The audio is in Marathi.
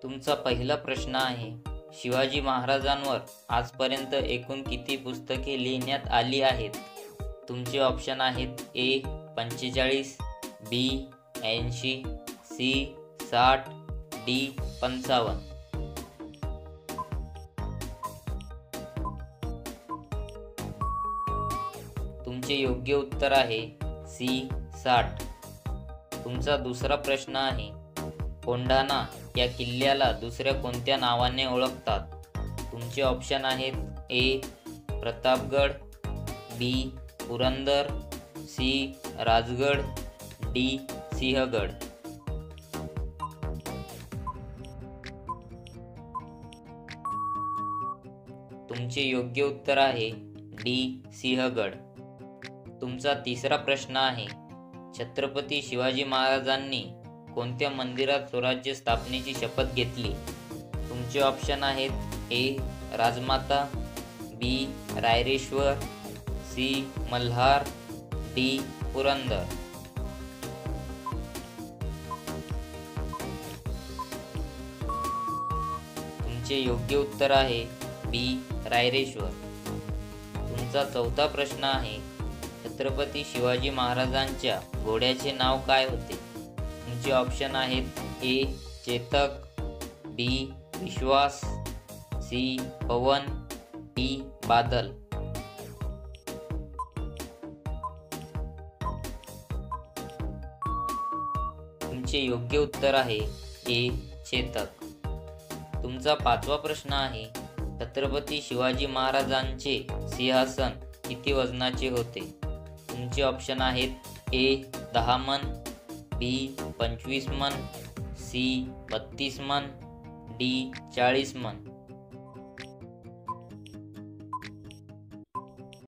तुमचा पहिला प्रश्न आहे, शिवाजी महाराजांवर आजपर्यंत एकूण किती पुस्तके लिहिण्यात आली आहेत? तुमचे ऑप्शन आहेत ए 45, बी 80, सी 60, डी 55. तुमचे योग्य उत्तर आहे सी 60. तुमचा दुसरा प्रश्न आहे, कोंढाणा या किल्ल्याला दुसऱ्या कोणत्या नावाने ओळखतात? तुमचे ऑप्शन आहेत ए प्रतापगड, बी पुरंदर, सी राजगड, डी सिंहगड. तुमचे योग्य उत्तर आहे डी सिंहगड. तुमचा तिसरा प्रश्न आहे, छत्रपती शिवाजी महाराजांनी कोणत्या मंदिरात स्वराज्य स्थापनेची शपथ घेतली? तुमचे ऑप्शन आहेत ए राजमाता, बी रायरेश्वर, सी मल्हार, डी पुरंदर. तुमचे योग्य उत्तर आहे बी रायरेश्वर. तुमचा चौथा प्रश्न आहे, छत्रपती शिवाजी महाराजांच्या घोड्याचे नाव काय होते? तुमचे ऑप्शन आहेत ए चेतक, बी विश्वास, सी पवन, डी बादल. तुमचे योग्य उत्तर आहे ए चेतक. तुमचा पाचवा प्रश्न आहे, छत्रपती शिवाजी महाराजांचे सिंहासन किती वजनाचे होते? तुमचे ऑप्शन आहेत ए 10 मन, बी 25 मन, सी 32 मन, डी 40 मन.